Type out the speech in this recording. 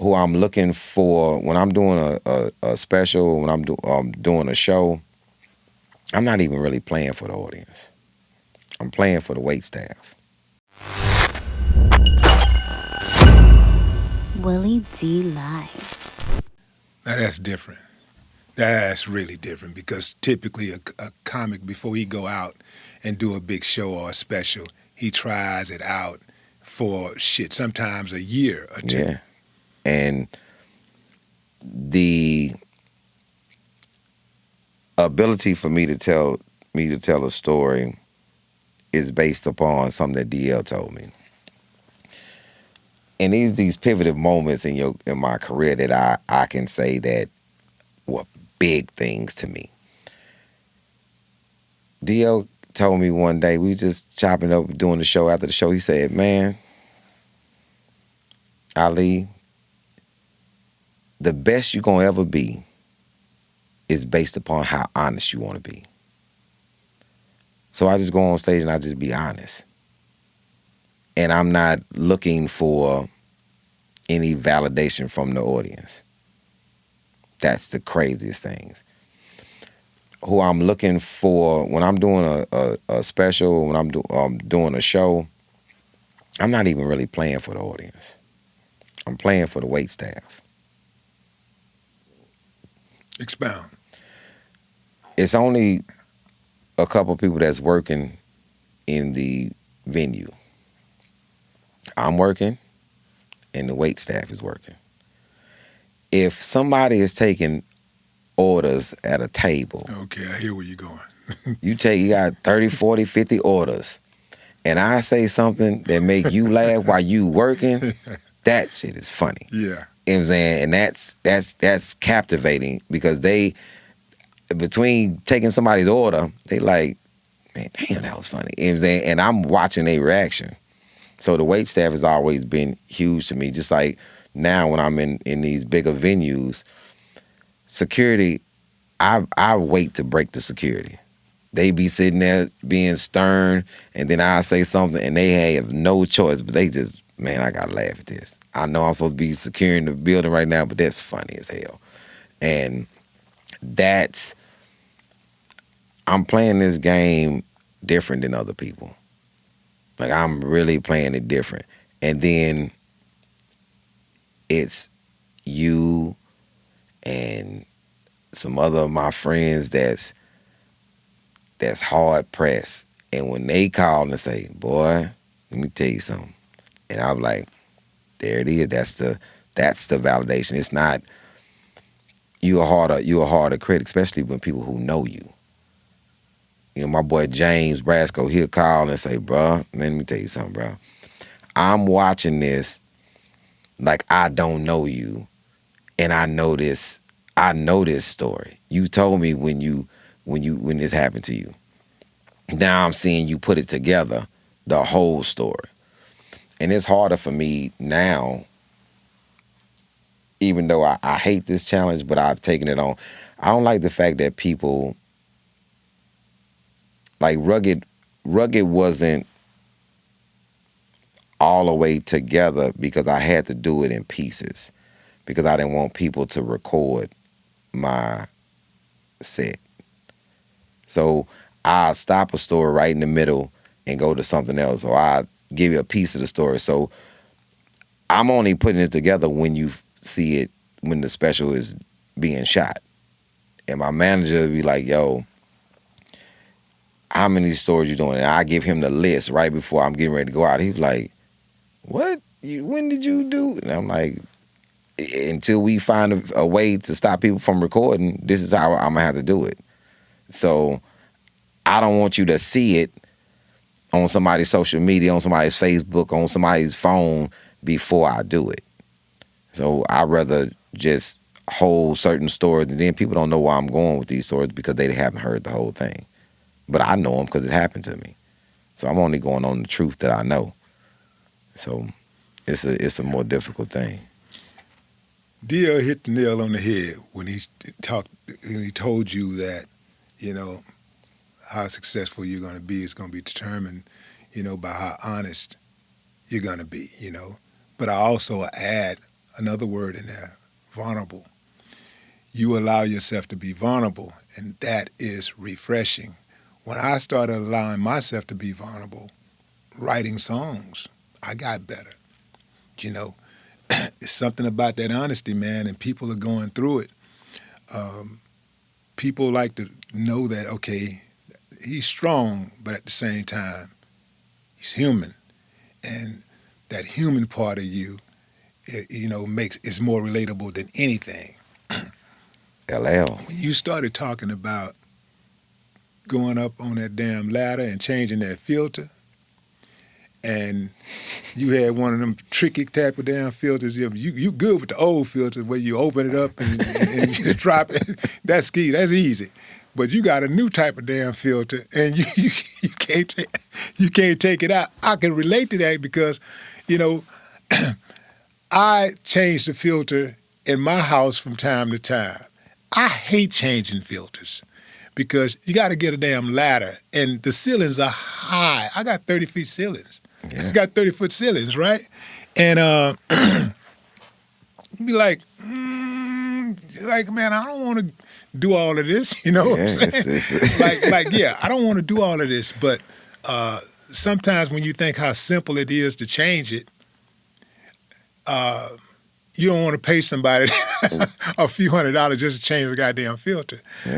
who I'm looking for when I'm doing a special, when I'm doing a show, I'm not even really playing for the audience. I'm playing for the wait staff. Willie D Live. Now that's different. That's really different because typically a comic before he go out and do a big show or a special, he tries it out for shit, sometimes a year or two. Yeah. And the ability for me to tell a story is based upon something that DL told me. And these pivotal moments in my career that I can say that were big things to me. DL told me one day, we just chopping up doing the show. After the show, he said, "Man, Ali, the best you're gonna ever be is based upon how honest you want to be." So I just go on stage and I just be honest. And I'm not looking for any validation from the audience. That's the craziest things. Who I'm looking for when I'm doing a special, when I'm doing a show, I'm not even really playing for the audience. I'm playing for the wait staff. Expound. It's only a couple people that's working in the venue. I'm working, and the wait staff is working. If somebody is taking orders at a table, Okay, I hear where you're going. you got 30, 40, 50 orders, and I say something that make you laugh while you working, that shit is funny. Yeah. You know what I'm saying? And that's captivating because they, between taking somebody's order, they like, man, damn, that was funny. You know what I'm saying? And I'm watching their reaction. So the wait staff has always been huge to me. Just like now when I'm in these bigger venues, security, I wait to break the security. They be sitting there being stern, and then I say something, and they have no choice, but they just, man, I gotta laugh at this. I know I'm supposed to be securing the building right now, but that's funny as hell. And that's, I'm playing this game different than other people. Like, I'm really playing it different. And then it's you and some other of my friends that's hard pressed. And when they call and say, "Boy, let me tell you something," and I'm like, there it is. That's the validation. It's not you a harder critic, especially when people who know you. You know, my boy James Brasco, he'll call and say, "Bruh, man, let me tell you something, bro. I'm watching this like I don't know you, and I know this. I know this story. You told me when this happened to you. Now I'm seeing you put it together, the whole story. And it's harder for me now, even though I hate this challenge, but I've taken it on. I don't like the fact that people, like Rugged wasn't all the way together because I had to do it in pieces because I didn't want people to record my set. So I'll stop a story right in the middle and go to something else, or I'll give you a piece of the story. So I'm only putting it together when you see it, when the special is being shot. And my manager will be like, "Yo, how many stories you doing?" And I give him the list right before I'm getting ready to go out. He's like, "What? When did you do?" And I'm like, "Until we find a way to stop people from recording, this is how I'm going to have to do it." So I don't want you to see it on somebody's social media, on somebody's Facebook, on somebody's phone before I do it. So I'd rather just hold certain stories, and then people don't know where I'm going with these stories because they haven't heard the whole thing. But I know them because it happened to me. So I'm only going on the truth that I know. So it's a more difficult thing. DL hit the nail on the head when he told you that, you know, how successful you're going to be is going to be determined, by how honest you're going to be. But I also add another word in there, vulnerable. You allow yourself to be vulnerable, and that is refreshing. When I started allowing myself to be vulnerable, writing songs, I got better. You know, it's something about that honesty, man, and people are going through it. People like to know that, okay, he's strong, but at the same time, he's human. And that human part of you, is more relatable than anything. LL. When you started talking about going up on that damn ladder and changing that filter, and you had one of them tricky type of damn filters. You good with the old filter where you open it up and just drop it. That's key. That's easy. But you got a new type of damn filter, and you can't take it out. I can relate to that because, I change the filter in my house from time to time. I hate changing filters because you got to get a damn ladder, and the ceilings are high. I got 30-foot ceilings. Yeah. I got 30-foot ceilings, right? And you be like, man, I don't want to do all of this. You know what I'm saying? Yeah, I don't want to do all of this. But sometimes when you think how simple it is to change it, you don't want to pay somebody a few $100s just to change the goddamn filter. Yeah.